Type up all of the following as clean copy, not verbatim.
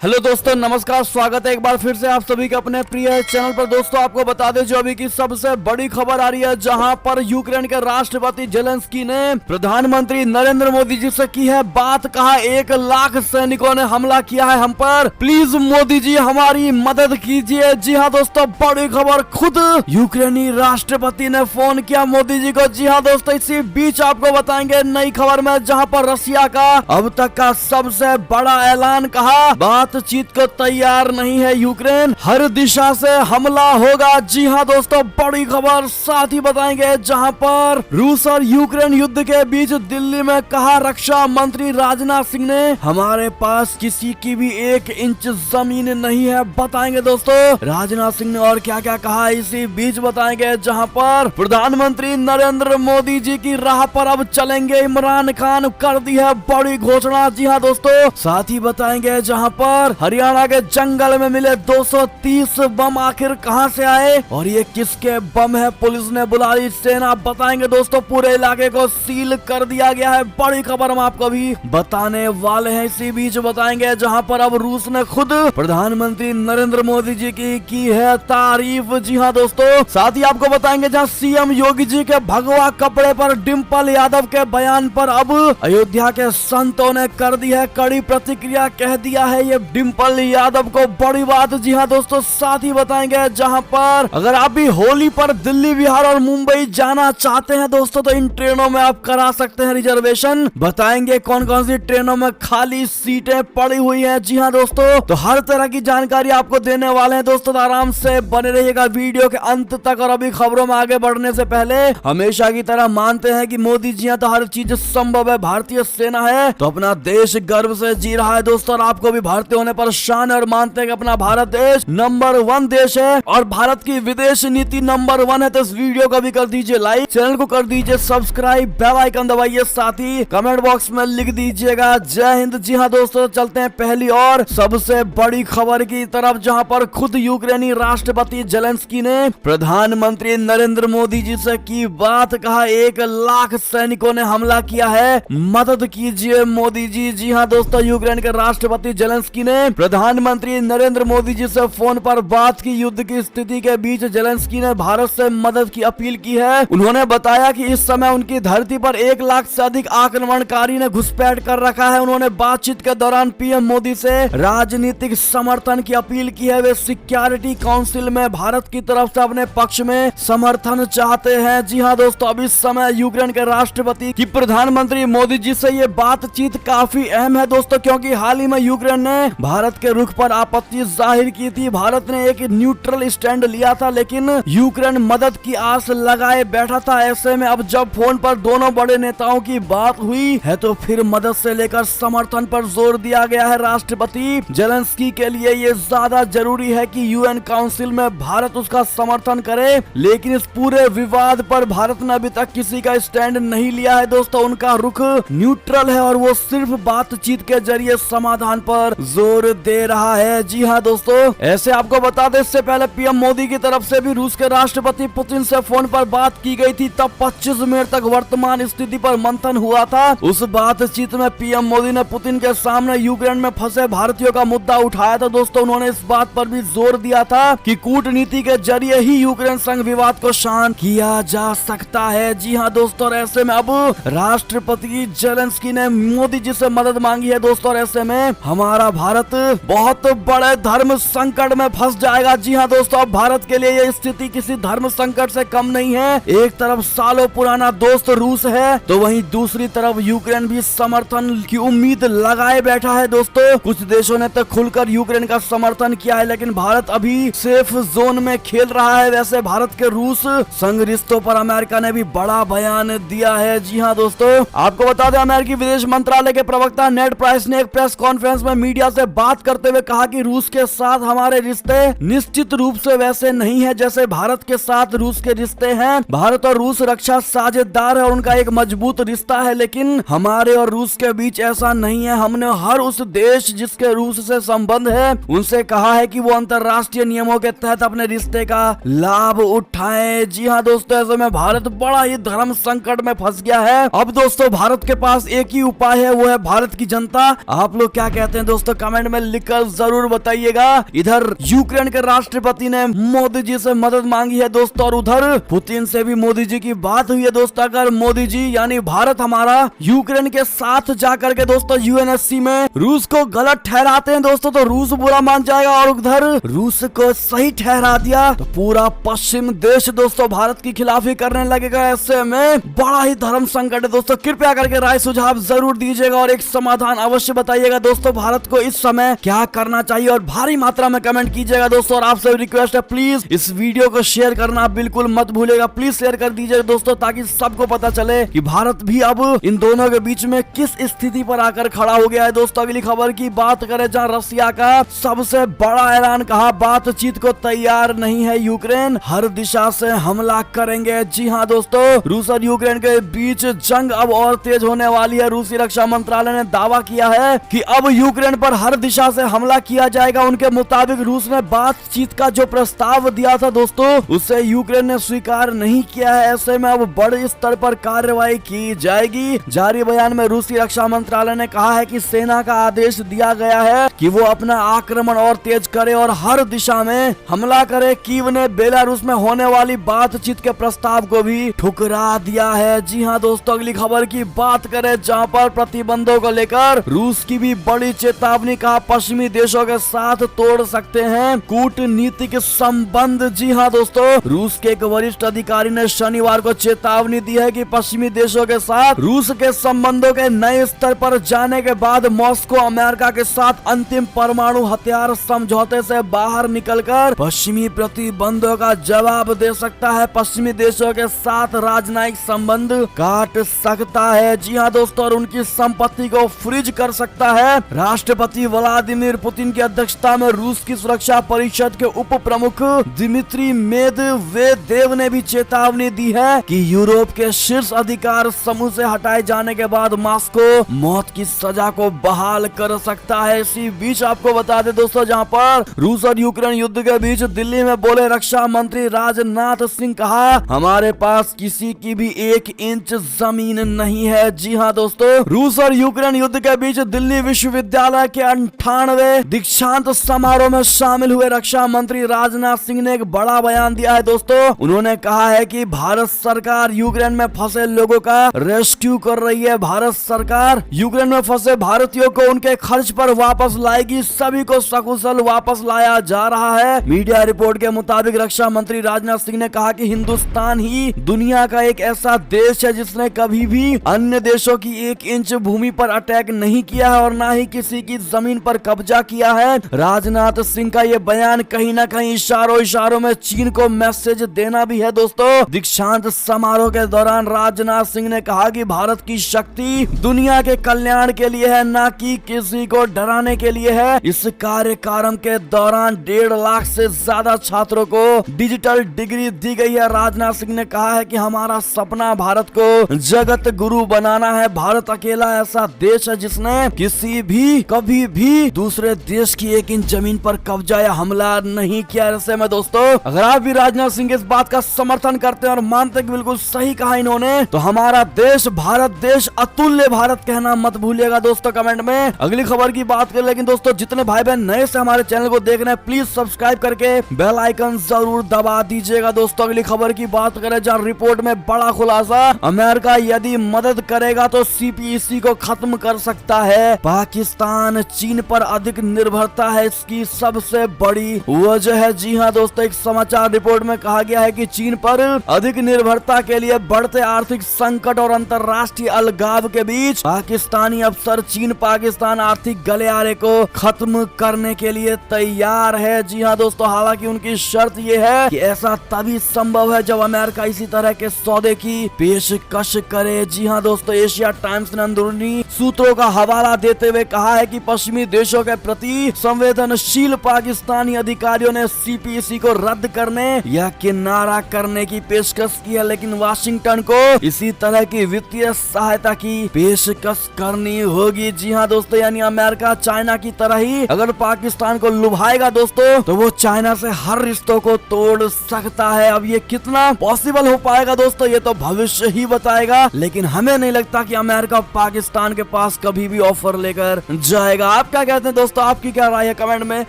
Hello दोस्तों, नमस्कार। स्वागत है एक बार फिर से आप सभी के अपने प्रिय चैनल पर। दोस्तों, आपको बता दें जो अभी की सबसे बड़ी खबर आ रही है, जहां पर यूक्रेन के राष्ट्रपति जेलेंस्की ने प्रधानमंत्री नरेंद्र मोदी जी से की है बात। कहा 1 लाख सैनिकों ने हमला किया है हम पर, प्लीज मोदी जी हमारी मदद कीजिए। जी हाँ दोस्तों, बड़ी खबर, खुद यूक्रेनी राष्ट्रपति ने फोन किया मोदी जी को। जी हाँ दोस्तों, इसी बीच आपको बताएंगे नई खबर में, जहाँ पर रशिया का अब तक का सबसे बड़ा ऐलान। कहा बातचीत को तैयार नहीं है यूक्रेन, हर दिशा से हमला होगा। जी हाँ दोस्तों, बड़ी खबर साथ ही बताएंगे, जहां पर रूस और यूक्रेन युद्ध के बीच दिल्ली में कहा रक्षा मंत्री राजनाथ सिंह ने, हमारे पास किसी की भी 1 इंच जमीन नहीं है। बताएंगे दोस्तों राजनाथ सिंह ने और क्या क्या कहा, इसी बीच बताएंगे। जहां पर प्रधानमंत्री नरेंद्र मोदी जी की राह पर अब चलेंगे इमरान खान, कर दी है बड़ी घोषणा। जी हाँ दोस्तों, साथ ही बताएंगे जहां पर हरियाणा के जंगल में मिले 230 बम आखिर कहां से आए और ये किसके बम है, पुलिस ने बुला ली सेना। बताएंगे दोस्तों, पूरे इलाके को सील कर दिया गया है। बड़ी खबर हम आपको भी बताने वाले हैं। इसी बीच बताएंगे जहां पर अब रूस ने खुद प्रधानमंत्री नरेंद्र मोदी जी की है तारीफ। जी हाँ दोस्तों, साथ ही आपको बताएंगे जहां सीएम योगी जी के भगवा कपड़े पर डिम्पल यादव के बयान पर अब अयोध्या के संतों ने कर दी है कड़ी प्रतिक्रिया, कह दिया है ये डिम्पल यादव को बड़ी बात। जी हाँ दोस्तों, साथ ही बताएंगे जहां पर अगर आप भी होली पर दिल्ली, बिहार और मुंबई जाना चाहते हैं दोस्तों, तो इन ट्रेनों में आप करा सकते हैं रिजर्वेशन। बताएंगे कौन कौन सी ट्रेनों में खाली सीटें पड़ी हुई हैं। जी हाँ दोस्तों, तो हर तरह की जानकारी आपको देने वाले हैं दोस्तों, तो आराम से बने रहिएगा वीडियो के अंत तक। और अभी खबरों में आगे बढ़ने से पहले हमेशा की तरह मानते हैं कि मोदी जी तो हर चीज संभव है, भारतीय सेना है तो अपना देश गर्व से जी रहा है दोस्तों, और आपको भी भारतीय होने पर शान और मानते हैं कि अपना भारत देश नंबर 1 देश है और भारत की विदेश नीति नंबर 1 है। तो इस वीडियो को भी कर दीजिए लाइक, चैनल को कर दीजिए सब्सक्राइब, बेल आइकन दबाइए, साथ ही कमेंट बॉक्स में लिख दीजिएगा जय हिंद। जी हाँ दोस्तों, चलते हैं पहली और सबसे बड़ी खबर की तरफ, जहां पर खुद यूक्रेनी राष्ट्रपति जेलेंस्की ने प्रधानमंत्री नरेंद्र मोदी जी से की बात। कहा 1 लाख सैनिकों ने हमला किया है, मदद कीजिए मोदी जी। जी हाँ दोस्तों, यूक्रेन के राष्ट्रपति जेलेंस्की ने प्रधानमंत्री नरेंद्र मोदी जी से फोन पर बात की। युद्ध की स्थिति के बीच जेलेंस्की ने भारत से मदद की अपील की है। उन्होंने बताया कि इस समय उनकी धरती पर 1 लाख से अधिक आक्रमणकारी ने घुसपैठ कर रखा है। उन्होंने बातचीत के दौरान पीएम मोदी से राजनीतिक समर्थन की अपील की है। वे सिक्योरिटी काउंसिल में भारत की तरफ से अपने पक्ष में समर्थन चाहते हैं। जी हाँ दोस्तों, अब इस समय यूक्रेन के राष्ट्रपति की प्रधानमंत्री मोदी जी से ये बातचीत काफी अहम है दोस्तों, क्योंकि हाल ही में यूक्रेन ने भारत के रुख पर आपत्ति जाहिर की थी। भारत ने एक न्यूट्रल स्टैंड लिया था, लेकिन यूक्रेन मदद की आस लगाए बैठा था। ऐसे में अब जब फोन पर दोनों बड़े नेताओं की बात हुई है, तो फिर मदद से लेकर समर्थन पर जोर दिया गया है। राष्ट्रपति जेलेंस्की के लिए ये ज्यादा जरूरी है कि यूएन काउंसिल में भारत उसका समर्थन करे, लेकिन इस पूरे विवाद पर भारत ने अभी तक किसी का स्टैंड नहीं लिया है दोस्तों। उनका रुख न्यूट्रल है और वो सिर्फ बातचीत के जरिए समाधान पर जोर दे रहा है। जी हाँ दोस्तों, ऐसे आपको बता दें, इससे पहले पीएम मोदी की तरफ से भी रूस के राष्ट्रपति पुतिन से फोन पर बात की गई थी। तब 25 मिनट तक वर्तमान स्थिति पर मंथन हुआ था। उस बातचीत में पीएम मोदी ने पुतिन के सामने यूक्रेन में फंसे भारतीयों का मुद्दा उठाया था दोस्तों। उन्होंने इस बात पर भी जोर दिया था कि कूटनीति के जरिए ही यूक्रेन संग विवाद को शांत किया जा सकता है। जी हाँ दोस्तों, ऐसे में अब राष्ट्रपति जेलेंस्की ने मोदी जी से मदद मांगी है दोस्तों, और ऐसे में हमारा भारत बहुत बड़े धर्म संकट में फंस जाएगा। जी हाँ दोस्तों, अब भारत के लिए यह स्थिति किसी धर्म संकट से कम नहीं है। एक तरफ सालों पुराना दोस्त रूस है, तो वहीं दूसरी तरफ यूक्रेन भी समर्थन की उम्मीद लगाए बैठा है दोस्तों। कुछ देशों ने तो खुलकर यूक्रेन का समर्थन किया है, लेकिन भारत अभी सेफ जोन में खेल रहा है। वैसे भारत के रूस संग रिश्तों पर अमेरिका ने भी बड़ा बयान दिया है। जी हाँ दोस्तों, आपको बता दें, अमेरिकी विदेश मंत्रालय के प्रवक्ता नेड प्राइस ने एक प्रेस कॉन्फ्रेंस में मीडिया से बात करते हुए कहा कि रूस के साथ हमारे रिश्ते निश्चित रूप से वैसे नहीं है जैसे भारत के साथ रूस के रिश्ते हैं। भारत और रूस रक्षा साझेदार है और उनका एक मजबूत रिश्ता है, लेकिन हमारे और रूस के बीच ऐसा नहीं है। हमने हर उस देश जिसके रूस से संबंध है उनसे कहा है कि वो अंतर्राष्ट्रीय नियमों के तहत अपने रिश्ते का लाभ उठाए। जी हाँ दोस्तों, ऐसे में भारत बड़ा ही धर्म संकट में फंस गया है। अब दोस्तों, भारत के पास एक ही उपाय है, वो है भारत की जनता। आप लोग क्या कहते हैं दोस्तों? कमेंट में लिखकर जरूर बताइएगा। इधर यूक्रेन के राष्ट्रपति ने मोदी जी से मदद मांगी है दोस्तों, और उधर पुतिन से भी मोदी जी की बात हुई है दोस्तों। अगर मोदी जी यानी भारत हमारा यूक्रेन के साथ जाकर के दोस्तों यूएनएससी में रूस को गलत ठहराते हैं दोस्तों, तो रूस बुरा मान जाएगा, और उधर रूस को सही ठहरा दिया तो पूरा पश्चिम देश दोस्तों भारत की खिलाफी करने लगेगा। ऐसे में बड़ा ही धर्म संकट है दोस्तों। कृपया करके राय सुझाव जरूर दीजिएगा और एक समाधान अवश्य बताइएगा दोस्तों, भारत को इस समय क्या करना चाहिए, और भारी मात्रा में कमेंट कीजिएगा दोस्तों। और आपसे रिक्वेस्ट है, प्लीज इस वीडियो को शेयर करना बिल्कुल मत भूलेगा। प्लीज शेयर कर दीजिए दोस्तों, ताकि सबको पता चले कि भारत भी अब इन दोनों के बीच में किस स्थिति पर आकर खड़ा हो गया है दोस्तों। अगली खबर की बात करें, जहां रसिया का सबसे बड़ा ऐलान, कहा बातचीत को तैयार नहीं है यूक्रेन, हर दिशा से हमला करेंगे। जी हाँ दोस्तों, रूस और यूक्रेन के बीच जंग अब और तेज होने वाली है। रूसी रक्षा मंत्रालय ने दावा किया है कि अब यूक्रेन पर हर दिशा से हमला किया जाएगा। उनके मुताबिक रूस ने बातचीत का जो प्रस्ताव दिया था दोस्तों, उसे यूक्रेन ने स्वीकार नहीं किया है। ऐसे में अब बड़े स्तर पर कार्रवाई की जाएगी। जारी बयान में रूसी रक्षा मंत्रालय ने कहा है कि सेना का आदेश दिया गया है कि वो अपना आक्रमण और तेज करे और हर दिशा में हमला करे। कीव ने बेलारूस में होने वाली बातचीत के प्रस्ताव को भी ठुकरा दिया है। जी हाँ दोस्तों, अगली खबर की बात करें, जहां पर प्रतिबंधों को लेकर रूस की भी बड़ी चेतावनी, कहा पश्चिमी देशों के साथ तोड़ सकते हैं कूटनीतिक संबंध। जी हाँ दोस्तों, रूस के एक वरिष्ठ अधिकारी ने शनिवार को चेतावनी दी है कि पश्चिमी देशों के साथ रूस के संबंधों के नए स्तर पर जाने के बाद मॉस्को अमेरिका के साथ अंतिम परमाणु हथियार समझौते से बाहर निकलकर पश्चिमी प्रतिबंधों का जवाब दे सकता है। पश्चिमी देशों के साथ राजनयिक संबंध काट सकता है। जी हाँ दोस्तों, और उनकी संपत्ति को फ्रीज कर सकता है। राष्ट्रपति व्लादिमीर पुतिन की अध्यक्षता में रूस की सुरक्षा परिषद के उप प्रमुख दिमित्री मेदवेदेव ने भी चेतावनी दी है कि यूरोप के शीर्ष अधिकार समूह से हटाए जाने के बाद मॉस्को मौत की सजा को बहाल कर सकता है। इसी बीच आपको बता दें दोस्तों, जहां पर रूस और यूक्रेन युद्ध के बीच दिल्ली में बोले रक्षा मंत्री राजनाथ सिंह, कहा हमारे पास किसी की भी 1 इंच जमीन नहीं है। जी हाँ दोस्तों, रूस और यूक्रेन युद्ध के बीच दिल्ली विश्वविद्यालय के 98वें दीक्षांत समारोह में शामिल हुए रक्षा मंत्री राजनाथ सिंह ने एक बड़ा बयान दिया है दोस्तों। उन्होंने कहा है कि भारत सरकार यूक्रेन में फंसे लोगों का रेस्क्यू कर रही है। भारत सरकार यूक्रेन में फंसे भारतीयों को उनके खर्च पर वापस लाएगी। सभी को सकुशल वापस लाया जा रहा है। मीडिया रिपोर्ट के मुताबिक रक्षा मंत्री राजनाथ सिंह ने कहा कि हिंदुस्तान ही दुनिया का एक ऐसा देश है जिसने कभी भी अन्य देशों की 1 इंच भूमि पर अटैक नहीं किया है और ना ही किसी की जमीन पर कब्जा किया है। राजनाथ सिंह का ये बयान कहीं ना कहीं इशारों में चीन को मैसेज देना भी है दोस्तों। दीक्षांत समारोह के दौरान राजनाथ सिंह ने कहा कि भारत की शक्ति दुनिया के कल्याण के लिए है, ना कि किसी को डराने के लिए है। इस कार्यक्रम के दौरान 1.5 लाख से ज्यादा छात्रों को डिजिटल डिग्री दी गई है। राजनाथ सिंह ने कहा है कि हमारा सपना भारत को जगत गुरु बनाना है। भारत अकेला ऐसा देश है जिसने किसी भी कभी भी दूसरे देश की 1 इंच जमीन पर कब्जा या हमला नहीं किया। ऐसे में दोस्तों, अगर आप भी राजनाथ सिंह के इस बात का समर्थन करते हैं और मानते हैं कि बिल्कुल सही कहा इन्होंने, तो हमारा देश भारत देश अतुल्य भारत कहना मत भूलिएगा दोस्तों कमेंट में। अगली खबर की बात करें, लेकिन दोस्तों जितने भाई बहन नए से हमारे चैनल को देख रहे हैं, प्लीज सब्सक्राइब करके बेल आइकन जरूर दबा दीजिएगा दोस्तों। अगली खबर की बात करें, जहां रिपोर्ट में बड़ा खुलासा, अमेरिका यदि मदद करेगा तो सीपीईसी को खत्म कर सकता है। पाकिस्तान चीन पर अधिक निर्भरता है इसकी सबसे बड़ी वजह है। जी हाँ दोस्तों, एक समाचार रिपोर्ट में कहा गया है कि चीन पर अधिक निर्भरता के लिए बढ़ते आर्थिक संकट और अंतर्राष्ट्रीय अलगाव के बीच पाकिस्तानी अफसर चीन पाकिस्तान आर्थिक गलियारे को खत्म करने के लिए तैयार है। जी हाँ दोस्तों, हालांकि उनकी शर्त ये है कि ऐसा तभी संभव है जब अमेरिका इसी तरह के सौदे की पेशकश करे। जी हाँ दोस्तों, एशिया टाइम्स ने अंदरूनी सूत्रों का हवाला देते हुए कहा है कि पश्चिमी देशों के प्रति संवेदनशील पाकिस्तानी अधिकारियों ने सीपीईसी को रद्द करने या किनारा करने की पेशकश की है, लेकिन वाशिंगटन को इसी तरह की वित्तीय सहायता की पेशकश करनी होगी। जी हाँ दोस्तों, यानी अमेरिका चाइना की तरह ही अगर पाकिस्तान को लुभाएगा दोस्तों, तो वो चाइना से हर रिश्तों को तोड़ सकता है। अब ये कितना पॉसिबल हो पाएगा दोस्तों, ये तो भविष्य ही बताएगा, लेकिन हमें नहीं लगता कि अमेरिका पाकिस्तान के पास कभी भी ऑफर लेकर जाएगा। आप क्या कहते हैं दोस्तों, आपकी क्या राय है कमेंट में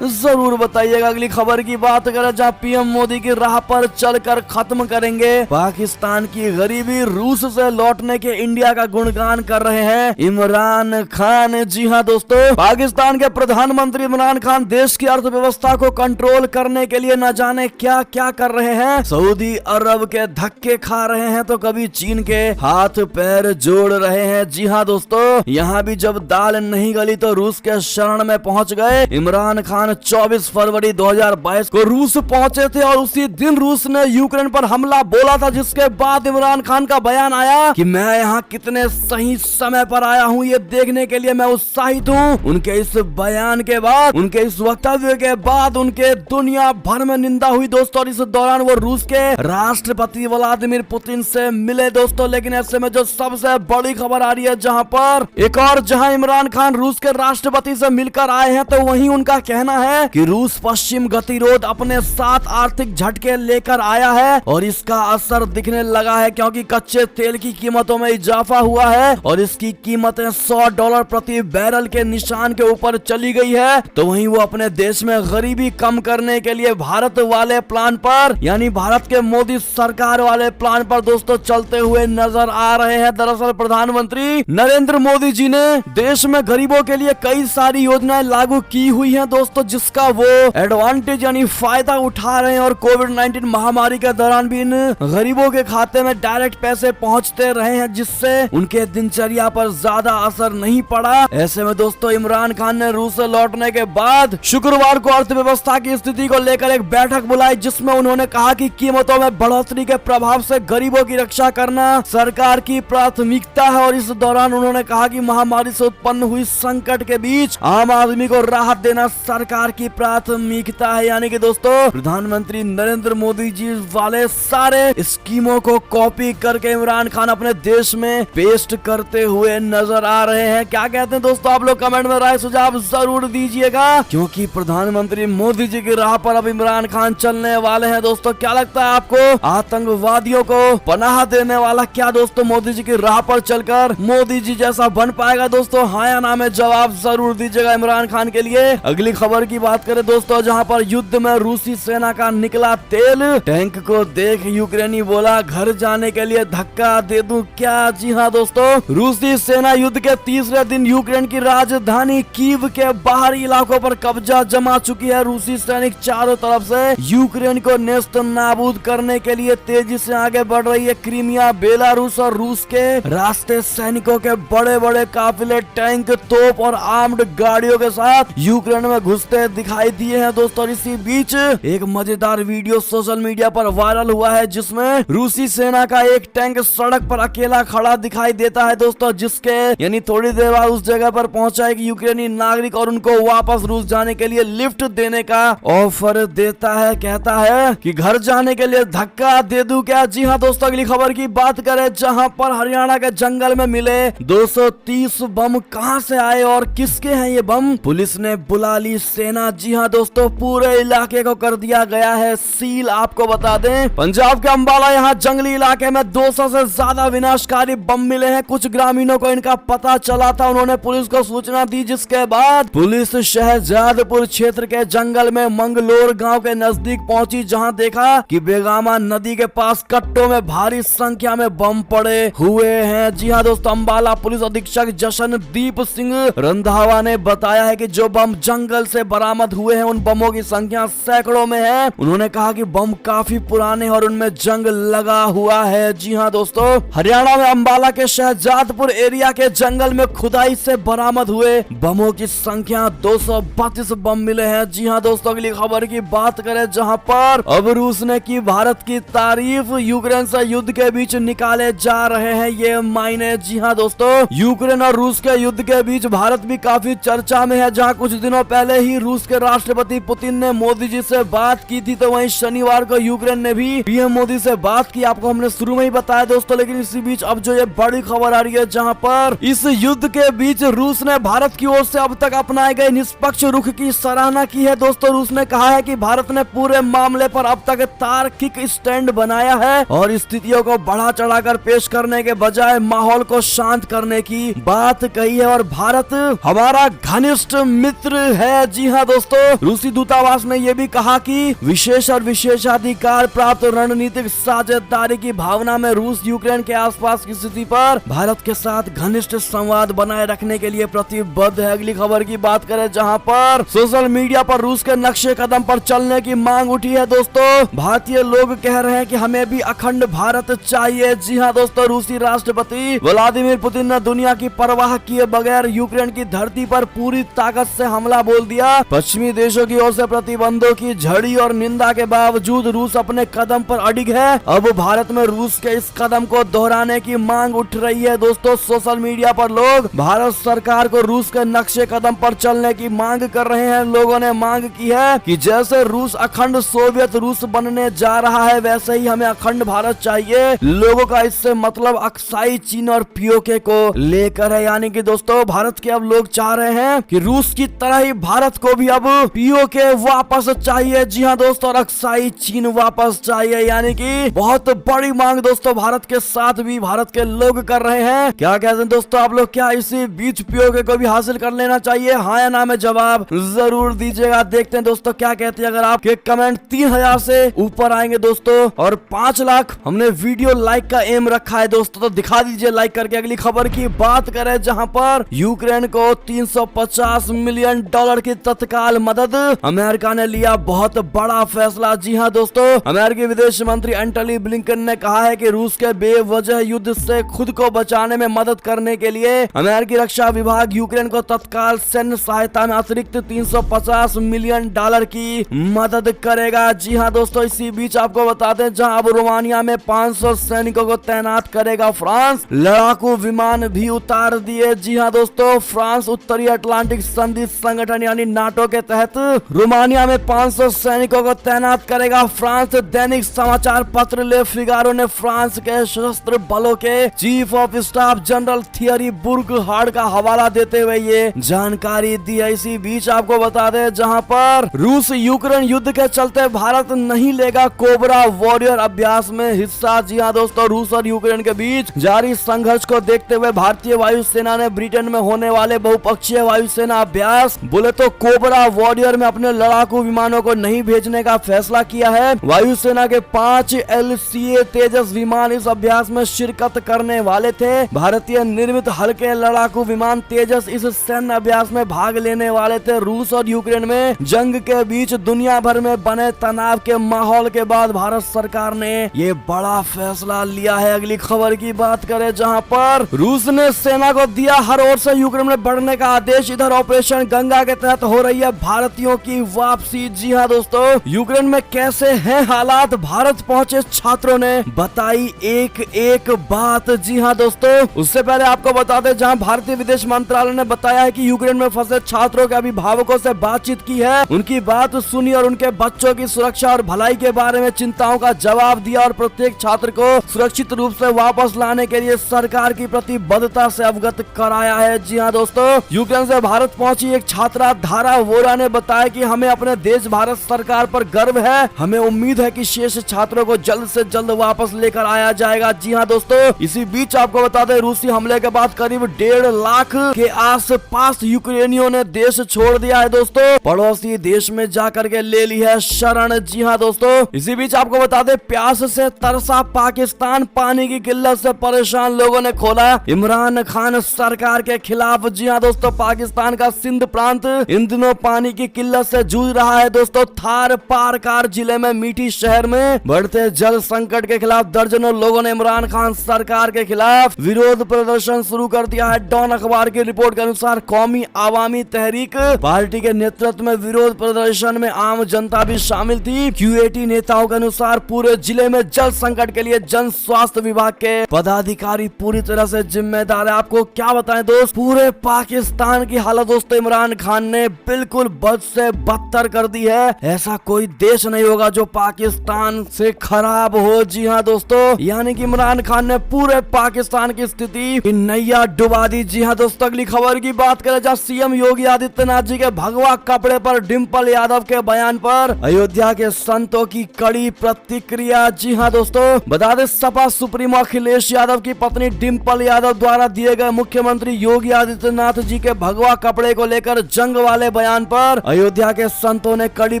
जरूर बताइएगा। अगली खबर की बात करें जहाँ पीएम मोदी की राह पर चलकर खत्म करेंगे पाकिस्तान की गरीबी, रूस से लौटने के इंडिया का गुणगान कर रहे हैं इमरान खान। जी हाँ दोस्तों, पाकिस्तान के प्रधानमंत्री इमरान खान देश की अर्थव्यवस्था को कंट्रोल करने के लिए न जाने क्या क्या कर रहे हैं। सऊदी अरब के धक्के खा रहे हैं तो कभी चीन के हाथ पैर जोड़ रहे हैं। जी हाँ दोस्तों, यहाँ भी जब दाल नहीं गली तो रूस के शरण में पहुंच गए। इमरान खान 24 फरवरी 2022 को रूस पहुंचे थे और उसी दिन रूस ने यूक्रेन पर हमला बोला था, जिसके बाद इमरान खान का बयान आया कि मैं यहाँ कितने सही समय पर आया हूँ ये देखने के लिए मैं उत्साहित हूँ। उनके इस बयान के बाद, उनके इस वक्तव्य के बाद उनके दुनिया भर में निंदा हुई दोस्तों। और इस दौरान वो रूस के राष्ट्रपति व्लादिमीर पुतिन से मिले दोस्तों। लेकिन ऐसे में जो सबसे बड़ी खबर आ रही है, जहां इमरान खान रूस के राष्ट्रपति से मिलकर आए हैं तो वहीं उनका कहना है कि रूस पश्चिम गतिरोध अपने साथ आर्थिक झटके लेकर आया है और इसका असर दिखने लगा है, क्योंकि कच्चे तेल की कीमतों में इजाफा हुआ है और इसकी कीमतें $100 प्रति बैरल के निशान के ऊपर चली गई है। तो वहीं वो अपने देश में गरीबी कम करने के लिए भारत वाले प्लान पर, यानी भारत के मोदी सरकार वाले प्लान पर दोस्तों चलते हुए नजर आ रहे हैं। दरअसल प्रधानमंत्री नरेंद्र मोदी जी ने देश में गरीबों के लिए कई सारी योजनाएं लागू की हुई हैं दोस्तों, जिसका वो एडवांटेज यानी फायदा उठा रहे हैं। और कोविड-19 महामारी के दौरान भी इन गरीबों के खाते में डायरेक्ट पैसे पहुंचते रहे हैं, जिससे उनके दिनचर्या पर ज्यादा असर नहीं पड़ा। ऐसे में दोस्तों इमरान खान ने रूस से लौटने के बाद शुक्रवार को अर्थव्यवस्था की स्थिति को लेकर एक बैठक बुलाई, जिसमें उन्होंने कहा कि कीमतों में बढ़ोतरी के प्रभाव से गरीबों की रक्षा करना सरकार की प्राथमिकता है। और इस दौरान उन्होंने कहा कि महामारी से उत्पन्न हुई संकट के बीच आम आदमी को राहत देना सरकार की प्राथमिकता है। यानी कि दोस्तों प्रधानमंत्री नरेंद्र मोदी जी वाले सारे स्कीमों को कॉपी करके इमरान खान अपने देश में पेस्ट करते हुए नजर आ रहे हैं। क्या कहते हैं दोस्तों आप लोग कमेंट में राय सुझाव जरूर दीजिएगा, क्योंकि प्रधानमंत्री मोदी जी की राह पर अब इमरान खान चलने वाले हैं दोस्तों। क्या लगता है आपको, आतंकवादियों को पनाह देने वाला क्या दोस्तों मोदी जी की राह पर चलकर मोदी जी जैसा बन पाएगा दोस्तों? हाँ या ना में जवाब जरूर दीजिएगा इमरान खान के लिए। अगली खबर की बात करें दोस्तों, जहां पर युद्ध में रूसी सेना का निकला तेल, टैंक को देख यूक्रेनी बोला घर जाने के लिए धक्का दे दूं क्या? जी हाँ दोस्तों, रूसी सेना युद्ध के तीसरे दिन यूक्रेन की राजधानी कीव के बाहरी इलाकों पर कब्जा जमा चुकी है। रूसी सैनिक चारों तरफ से यूक्रेन को नेस्त नाबूद करने के लिए तेजी से आगे बढ़ रही है। क्रीमिया, बेलारूस और रूस के रास्ते सैनिकों के बड़े बड़े काफिले टैंक, तोप और आर्म्ड गाड़ियों के साथ यूक्रेन में घुसते दिखाई दिए हैं दोस्तों। और इसी बीच एक मजेदार वीडियो सोशल मीडिया पर वायरल हुआ है, जिसमें रूसी सेना का एक टैंक सड़क पर अकेला खड़ा दिखाई देता है दोस्तों, जिसके यानी थोड़ी देर बाद उस जगह पर पहुंचा एक यूक्रेनी नागरिक और उनको वापस रूस जाने के लिए लिफ्ट देने का ऑफर देता है। कहता है कि घर जाने के लिए धक्का दे दूं क्या? जी हाँ दोस्तों, अगली खबर की बात करें, जहां पर हरियाणा के जंगल में मिले 230 बम कहां से आए और किसके हैं ये बम? पुलिस ने बुला ली सेना। जी हाँ दोस्तों, पूरे इलाके को कर दिया गया है सील। आपको बता दें पंजाब के अंबाला यहाँ जंगली इलाके में 200 से ज्यादा विनाशकारी बम मिले हैं। कुछ ग्रामीणों को इनका पता चला था, उन्होंने पुलिस को सूचना दी, जिसके बाद पुलिस शहजादपुर क्षेत्र के जंगल में मंगलोर गांव के नजदीक पहुंची, जहां देखा कि बेगामा नदी के पास कट्टों में भारी संख्या में बम पड़े हुए हैं। जी हाँ दोस्तों, अंबाला पुलिस अधीक्षक जशनदीप सिंह रंधावा ने बताया है कि जो बम जंगल से बरामद हुए हैं उन बमों की संख्या सैकड़ों में है। उन्होंने कहा कि बम काफी पुराने और उनमें जंग लगा हुआ है। जी हाँ दोस्तों, हरियाणा में अंबाला के शहजादपुर एरिया के जंगल में खुदाई से बरामद हुए बमों की संख्या 232 बम मिले हैं। जी हाँ दोस्तों, अगली खबर की बात करें, जहां पर अब रूस ने की भारत की तारीफ, यूक्रेन से युद्ध के बीच निकाले जा रहे हैं ये मायने। जी हाँ दोस्तों, यूक्रेन और रूस के युद्ध के बीच भारत भी काफी चर्चा में है, जहां कुछ दिनों पहले ही रूस के राष्ट्रपति पुतिन ने मोदी जी से बात की थी, तो वहीं शनिवार को यूक्रेन ने भी पीएम मोदी से बात की। आपको हमने शुरू में ही बताया दोस्तों, लेकिन इसी बीच अब जो ये बड़ी खबर आ रही है, जहां पर इस युद्ध के बीच रूस ने भारत की ओर से अब तक अपनाए गए निष्पक्ष रुख की सराहना की है दोस्तों। रूस ने कहा है कि भारत ने पूरे मामले पर अब तक तार्किक स्टैंड बनाया है और स्थितियों को बढ़ा चढ़ाकर पेश करने के बजाय माहौल को शांत करने की बात कही है। और भारत हमारा हमारा घनिष्ठ मित्र है। जी हाँ दोस्तों, रूसी दूतावास ने यह भी कहा कि विशेष और विशेषाधिकार प्राप्त रणनीतिक साझेदारी की भावना में रूस यूक्रेन के आसपास की स्थिति पर भारत के साथ घनिष्ठ संवाद बनाए रखने के लिए प्रतिबद्ध है। अगली खबर की बात करें, जहां पर सोशल मीडिया पर रूस के नक्शे कदम पर चलने की मांग उठी है। दोस्तों, भारतीय लोग कह रहे हैं कि हमें भी अखंड भारत चाहिए। जी हाँ दोस्तों, रूसी राष्ट्रपति व्लादिमीर पुतिन ने दुनिया की परवाह किए बगैर यूक्रेन की धरती पर पूरी ताकत से हमला बोल दिया। पश्चिमी देशों की ओर से प्रतिबंधों की झड़ी और निंदा के बावजूद रूस अपने कदम पर अडिग है। अब भारत में रूस के इस कदम को दोहराने की मांग उठ रही है। दोस्तों, सोशल मीडिया पर लोग भारत सरकार को रूस के नक्शे कदम पर चलने की मांग कर रहे हैं। लोगों ने मांग की है कि जैसे रूस अखंड सोवियत रूस बनने जा रहा है, वैसे ही हमें अखंड भारत चाहिए। लोगों का इससे मतलब अक्साई चीन और पीओके को लेकर है। यानी कि दोस्तों, भारत के अब लोग चाह रहे हैं कि रूस की तरह ही भारत को भी अब पीओके वापस चाहिए। जी हाँ दोस्तों, और अक्साई चीन वापस चाहिए। यानी कि बहुत बड़ी मांग दोस्तों भारत के साथ भी भारत के लोग कर रहे हैं। क्या कहते हैं दोस्तों आप लोग, क्या इसी बीच पीओके को भी हासिल कर लेना चाहिए? हाँ या ना में जवाब जरूर दीजिएगा। देखते हैं दोस्तों क्या कहते हैं। अगर आपके कमेंट 3000 से ऊपर आएंगे दोस्तों और 5 लाख हमने वीडियो लाइक का एम रखा है दोस्तों, तो दिखा दीजिए लाइक करके। अगली खबर की बात करें, जहां पर यूक्रेन को $350 मिलियन की तत्काल मदद, अमेरिका ने लिया बहुत बड़ा फैसला। जी हाँ दोस्तों, अमेरिकी विदेश मंत्री एंटनी ब्लिंकन ने कहा है कि रूस के बेवजह युद्ध से खुद को बचाने में मदद करने के लिए अमेरिकी रक्षा विभाग यूक्रेन को तत्काल सैन्य सहायता में अतिरिक्त $350 मिलियन की मदद करेगा। जी हाँ दोस्तों, इसी बीच आपको बता दें, जहां अब रोमानिया में 500 सैनिकों को तैनात करेगा फ्रांस, लड़ाकू विमान भी उतार दिए। जी हाँ दोस्तों, फ्रांस उत्तरी अटलांटिक संधि संगठन यानी नाटो के तहत रोमानिया में 500 सैनिकों को तैनात करेगा फ्रांस। दैनिक समाचार पत्र ले फिगारो ने फ्रांस के सशस्त्र बलों के chief of staff General Thierry Burkhard का हवाला देते हुए ये जानकारी दी है। इसी बीच आपको बता दें, जहां पर रूस यूक्रेन युद्ध के चलते भारत नहीं लेगा कोबरा वॉरियर अभ्यास में हिस्सा। जी हाँ दोस्तों, रूस और यूक्रेन के बीच जारी संघर्ष को देखते हुए भारतीय वायुसेना ने ब्रिटेन में होने वाले बहुपक्षीय वायुसेना अभ्यास बोले तो कोबरा वॉरियर में अपने लड़ाकू विमानों को नहीं भेजने का फैसला किया है। वायुसेना के 5 LCA तेजस विमान इस अभ्यास में शिरकत करने वाले थे। भारतीय निर्मित हल्के लड़ाकू विमान तेजस इस सैन्य अभ्यास में भाग लेने वाले थे। रूस और यूक्रेन में जंग के बीच दुनिया भर में बने तनाव के माहौल के बाद भारत सरकार ने ये बड़ा फैसला लिया है। अगली खबर की बात करें, जहां पर रूस ने सेना को दिया हर ओर से यूक्रेन में बढ़ने का आदेश। इधर ऑपरेशन गंगा के तहत हो रही है भारतीयों की वापसी। जी हाँ दोस्तों, यूक्रेन में कैसे हैं हालात, भारत पहुंचे छात्रों ने बताई एक एक बात। जी हाँ दोस्तों, उससे पहले आपको बता दें, जहां भारतीय विदेश मंत्रालय ने बताया है कि यूक्रेन में फंसे छात्रों के अभिभावकों से बातचीत की है, उनकी बात सुनी और उनके बच्चों की सुरक्षा और भलाई के बारे में चिंताओं का जवाब दिया और प्रत्येक छात्र को सुरक्षित रूप से वापस लाने के लिए सरकार की प्रतिबद्धता से अवगत कराया है। जी हाँ दोस्तों, यूक्रेन से भारत पहुंची एक छात्रा धारा वोरा ने बताया कि हमें अपने देश भारत सरकार पर गर्व है। हमें उम्मीद है कि शेष छात्रों को जल्द से जल्द वापस लेकर आया जाएगा। जी हाँ दोस्तों, इसी बीच आपको बता दें, रूसी हमले के बाद करीब 1.5 लाख के आसपास यूक्रेनियों ने देश छोड़ दिया है। दोस्तों, पड़ोसी देश में जाकर के ले ली है शरण। जी हाँ दोस्तों, इसी बीच आपको बता दें, प्यास से तरसा पाकिस्तान, पानी की किल्लत से परेशान लोगों ने खोला इमरान खान सरकार के खिलाफ। जी हाँ दोस्तों, पाकिस्तान का सिंध प्रांत इन दिनों पानी की किल्लत से जूझ रहा है। दोस्तों, थार पारकार जिले में मीठी शहर में बढ़ते जल संकट के खिलाफ दर्जनों लोगों ने इमरान खान सरकार के खिलाफ विरोध प्रदर्शन शुरू कर दिया है। डॉन अखबार की रिपोर्ट के अनुसार कौमी आवामी तहरीक पार्टी के नेतृत्व में विरोध प्रदर्शन में आम जनता भी शामिल थी। QAT नेताओं के अनुसार पूरे जिले में जल संकट के लिए जन स्वास्थ्य विभाग के पदाधिकारी पूरी तरह से जिम्मेदार है। आपको क्या बताएं दोस्त, पूरे पाकिस्तान की हालत दोस्तों इमरान खान ने बिल्कुल बद से बदतर कर दी है। ऐसा कोई देश नहीं होगा जो पाकिस्तान से खराब हो। जी हाँ दोस्तों, यानी कि इमरान खान ने पूरे पाकिस्तान की स्थिति नैया डुबा दी। जी हाँ दोस्तों, अगली खबर की बात करें, जहाँ CM योगी आदित्यनाथ जी के भगवा कपड़े पर डिम्पल यादव के बयान पर अयोध्या के संतों की कड़ी प्रतिक्रिया। जी हाँ दोस्तों, बता दें, सपा सुप्रीमो अखिलेश यादव की पत्नी डिम्पल यादव द्वारा दिए गए मुख्यमंत्री योगी आदित्यनाथ जी के के भगवा कपड़े को लेकर जंग वाले बयान पर अयोध्या के संतों ने कड़ी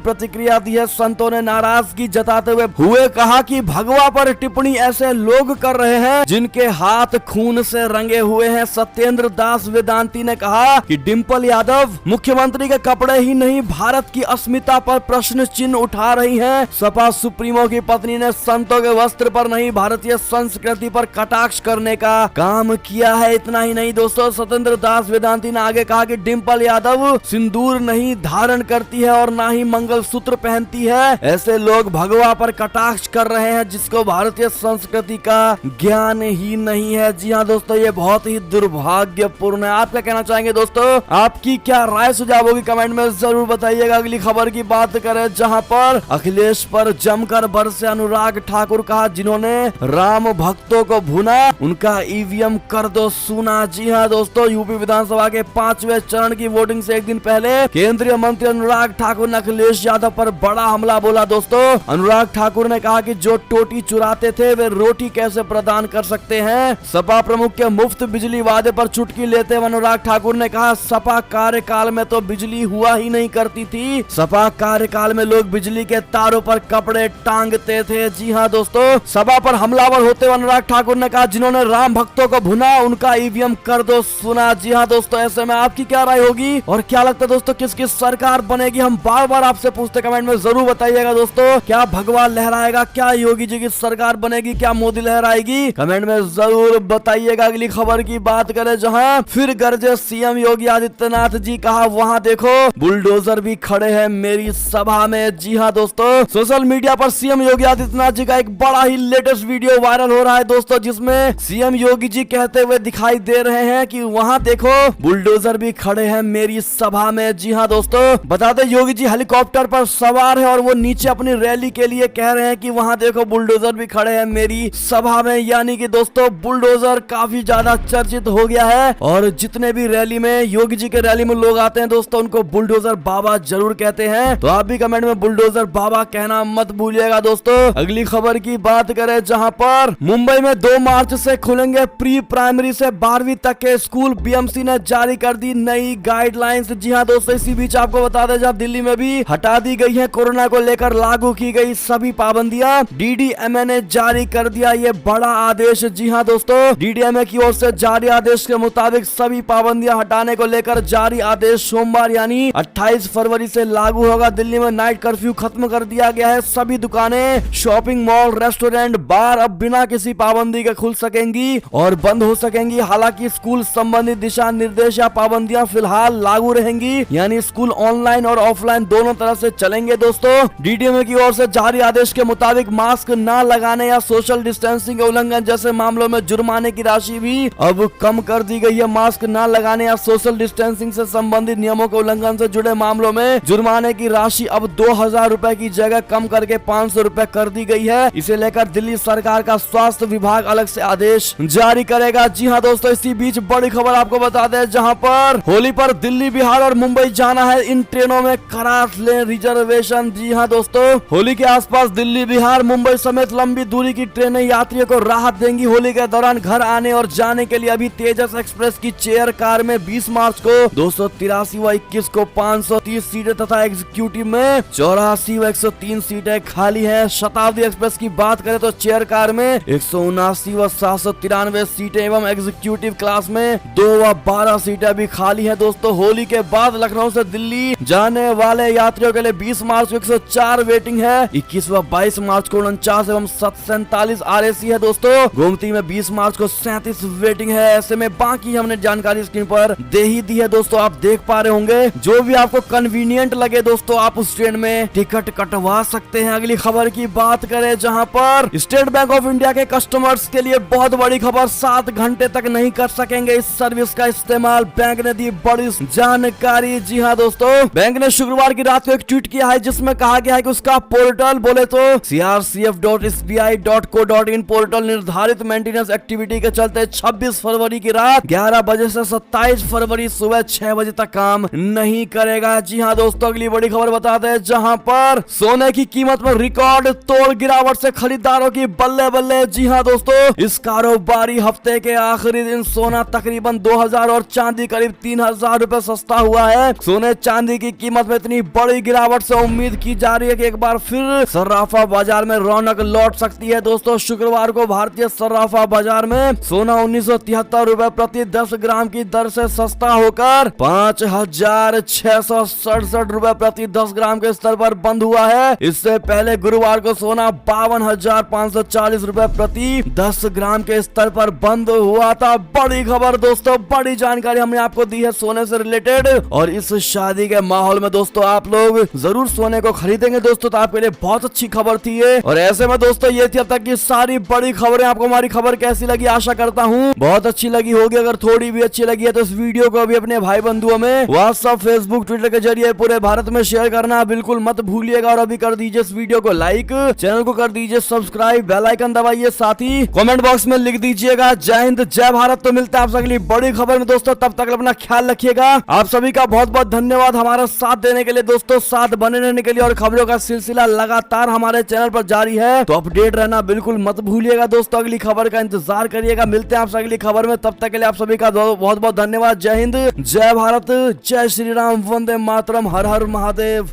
प्रतिक्रिया दी है। संतों ने नाराजगी जताते हुए कहा कि भगवा पर टिप्पणी ऐसे लोग कर रहे हैं जिनके हाथ खून से रंगे हुए हैं। सत्येंद्र दास वेदांती ने कहा कि डिंपल यादव मुख्यमंत्री के कपड़े ही नहीं भारत की अस्मिता पर प्रश्न चिन्ह उठा रही हैं। सपा सुप्रीमो की पत्नी ने संतों के वस्त्र पर नहीं भारतीय संस्कृति पर कटाक्ष करने का काम किया है। इतना ही नहीं दोस्तों, सत्येंद्र दास वेदांती ने आगे कहा कि डिंपल यादव सिंदूर नहीं धारण करती है और ना ही मंगलसूत्र पहनती है। ऐसे लोग भगवा पर कटाक्ष कर रहे हैं जिसको भारतीय संस्कृति का ज्ञान ही नहीं है। जी हाँ दोस्तों, ये बहुत ही दुर्भाग्यपूर्ण है। आप क्या कहना चाहेंगे दोस्तों? आपकी क्या राय सुझाव होगी कमेंट में जरूर बताइएगा। अगली खबर की बात करें जहां पर अखिलेश पर जमकर बरसे अनुराग ठाकुर, कहा जिन्होंने राम भक्तों को भुना उनका ईवीएम कर दो सूना। जी हाँ दोस्तों, यूपी विधानसभा के 5वें चरण की वोटिंग से एक दिन पहले केंद्रीय मंत्री अनुराग ठाकुर ने अखिलेश यादव पर बड़ा हमला बोला। दोस्तों, अनुराग ठाकुर ने कहा कि जो टोटी चुराते थे वे रोटी कैसे प्रदान कर सकते हैं। सपा प्रमुख के मुफ्त बिजली वादे पर चुटकी लेते हुए अनुराग ठाकुर ने कहा सपा कार्यकाल में तो बिजली हुआ ही नहीं करती थी। सपा कार्यकाल में लोग बिजली के तारों पर कपड़े टांगते थे। जी हाँ दोस्तों, सभा पर हमलावर होते हुए अनुराग ठाकुर ने कहा जिन्होंने राम भक्तों को भुना उनका ईवीएम कर दो सुना। जी हाँ दोस्तों, ऐसे में आपकी क्या राय होगी और क्या लगता है दोस्तों किसकी सरकार बनेगी? हम बार बार आपसे पूछते, कमेंट में जरूर बताइएगा दोस्तों। क्या भगवा लहराएगा? क्या योगी जी की सरकार बनेगी? क्या मोदी लहराएगी? कमेंट में जरूर बताइएगा। अगली खबर की बात करें जहां फिर गरजे सीएम योगी आदित्यनाथ जी, कहा वहां देखो बुलडोजर भी खड़े हैं मेरी सभा में। जी हाँ दोस्तों, सोशल मीडिया पर सीएम योगी आदित्यनाथ जी का एक बड़ा ही लेटेस्ट वीडियो वायरल हो रहा है दोस्तों, जिसमें सीएम योगी जी कहते हुए दिखाई दे रहे हैं कि वहां देखो बुलडोजर भी खड़े हैं मेरी सभा में। जी हाँ दोस्तों, बता दें योगी जी हेलीकॉप्टर पर सवार है और वो नीचे अपनी रैली के लिए कह रहे हैं कि वहां देखो बुलडोजर भी खड़े हैं मेरी सभा में। यानी कि दोस्तों बुलडोजर काफी ज्यादा चर्चित हो गया है और जितने भी रैली में योगी जी के रैली में लोग आते हैं दोस्तों उनको बुलडोजर बाबा जरूर कहते हैं। तो आप भी कमेंट में बुलडोजर बाबा कहना मत भूलिएगा दोस्तों। अगली खबर की बात करें जहां पर मुंबई में 2 मार्च से खुलेंगे प्री प्राइमरी से 12वीं तक के स्कूल। बीएमसी ने जारी कर दी नई गाइडलाइंस। जी हाँ दोस्तों, इसी बीच आपको बता दें जब दिल्ली में भी हटा दी गई है कोरोना को लेकर लागू की गई सभी पाबंदियां। डीडीएमए ने जारी कर दिया ये बड़ा आदेश। जी हाँ दोस्तों, डीडीएमए की ओर से जारी आदेश के मुताबिक सभी पाबंदियां हटाने को लेकर जारी आदेश सोमवार यानी 28 फरवरी से लागू होगा। दिल्ली में नाइट कर्फ्यू खत्म कर दिया गया है। सभी दुकानें, शॉपिंग मॉल, रेस्टोरेंट, बार अब बिना किसी पाबंदी के खुल सकेंगी और बंद हो सकेंगी। हालांकि स्कूल संबंधित दिशा निर्देश या पाबंदियां फिलहाल लागू रहेंगी, यानी स्कूल ऑनलाइन और ऑफलाइन दोनों तरह से चलेंगे। दोस्तों, डीडीएमए की ओर से जारी आदेश के मुताबिक मास्क न लगाने या सोशल डिस्टेंसिंग के उल्लंघन जैसे मामलों में जुर्माने की राशि भी अब कम कर दी गई है। मास्क न लगाने या सोशल डिस्टेंसिंग से संबंधित नियमों के उल्लंघन से जुड़े मामलों में जुर्माने की राशि अब 2000 रुपए की जगह कम करके 500 रुपए कर दी गई है। इसे लेकर दिल्ली सरकार का स्वास्थ्य विभाग अलग से आदेश जारी करेगा। जी हाँ दोस्तों, इसी बीच बड़ी खबर आपको बता दें जहां पर होली पर दिल्ली, बिहार और मुंबई जाना है इन ट्रेनों में करा लें रिजर्वेशन। जी हाँ दोस्तों, होली के आसपास दिल्ली, बिहार, मुंबई समेत लंबी दूरी की ट्रेनें यात्रियों को राहत देंगी। होली के दौरान घर आने और जाने के लिए अभी तेजस एक्सप्रेस की चेयर कार में 20 मार्च को 283 व 21 को 530 सीटें तथा एग्जीक्यूटिव में 84 व 103 सीटें खाली है। शताब्दी एक्सप्रेस की बात करें तो चेयर कार में 179 व 793 सीटें एवं एग्जीक्यूटिव क्लास में 2 व 12 सीटें भी खाली है। दोस्तों, होली के बाद लखनऊ से दिल्ली जाने वाले यात्रियों के लिए 20 मार्च को 104 वेटिंग है। 21 व 22 मार्च को 49 एवं 47 RAC है। दोस्तों, गोमती में 20 मार्च को 37 वेटिंग है। ऐसे में बाकी हमने जानकारी स्क्रीन पर दे ही दी है। दोस्तों, आप देख पा रहे होंगे, जो भी आपको कन्वीनियंट लगे दोस्तों आप उस ट्रेन में टिकट कटवा सकते हैं। अगली खबर की बात करें जहां पर स्टेट बैंक ऑफ इंडिया के कस्टमर्स के लिए बहुत बड़ी खबर, 7 घंटे तक नहीं कर सकेंगे इस सर्विस का इस्तेमाल। बैंक ने दी बड़ी जानकारी। जी हाँ दोस्तों, बैंक ने शुक्रवार की रात को एक ट्वीट किया है जिसमें कहा गया है कि उसका पोर्टल बोले तो crcf.sbi.co.in पोर्टल निर्धारित मेंटेनेंस एक्टिविटी के चलते 26 फरवरी की रात 11 बजे से 27 फरवरी सुबह 6 बजे तक काम नहीं करेगा। जी हाँ दोस्तों, अगली बड़ी खबर बताते हैं जहां पर सोने की कीमत में रिकॉर्ड तोड़ गिरावट से खरीदारों की बल्ले बल्ले। जी हाँ दोस्तों, इस कारोबारी हफ्ते के आखिरी दिन सोना तकरीबन 2000 और चांदी चांदी करीब 3000 रुपए सस्ता हुआ है। सोने चांदी की कीमत में इतनी बड़ी गिरावट से उम्मीद की जा रही है कि एक बार फिर सर्राफा बाजार में रौनक लौट सकती है। दोस्तों शुक्रवार को भारतीय सर्राफा बाजार में सोना 1973 रुपए प्रति 10 ग्राम की दर से सस्ता होकर 5667 रुपए प्रति 10 ग्राम के स्तर पर बंद हुआ है। इससे पहले गुरुवार को सोना 52,540 रुपए प्रति 10 ग्राम के स्तर पर बंद हुआ था। बड़ी खबर दोस्तों, बड़ी जानकारी हमने आपको दी है सोने से रिलेटेड। और इस शादी के माहौल में दोस्तों आप लोग जरूर सोने को खरीदेंगे दोस्तों, तो आपके लिए बहुत अच्छी खबर थी ये। और ऐसे में दोस्तों ये थी अब तक की सारी बड़ी खबरें। आपको हमारी खबर कैसी लगी, आशा करता हूँ बहुत अच्छी लगी होगी। अगर थोड़ी भी अच्छी लगी है तो इस वीडियो को भी अपने भाई बंधुओं में व्हाट्सएप, फेसबुक, ट्विटर के जरिए पूरे भारत में शेयर करना बिल्कुल मत भूलिएगा। और अभी कर दीजिए इस वीडियो को लाइक, चैनल को कर दीजिए सब्सक्राइब, बेल आइकन दबाइए, साथ ही कमेंट बॉक्स में लिख दीजिएगा जय हिंद जय भारत। तो मिलते हैं आप अगली बड़ी खबर में दोस्तों, तब तक अपना ख्याल रखिएगा। आप सभी का बहुत बहुत धन्यवाद हमारा साथ देने के लिए दोस्तों, साथ बने रहने के लिए। और खबरों का सिलसिला लगातार हमारे चैनल पर जारी है, तो अपडेट रहना बिल्कुल मत भूलिएगा दोस्तों। अगली खबर का इंतजार करिएगा। मिलते हैं आपसे अगली खबर में, तब तक के लिए आप सभी का बहुत बहुत धन्यवाद। जय हिंद जय भारत, जय श्री राम, वंदे मातरम, हर हर महादेव।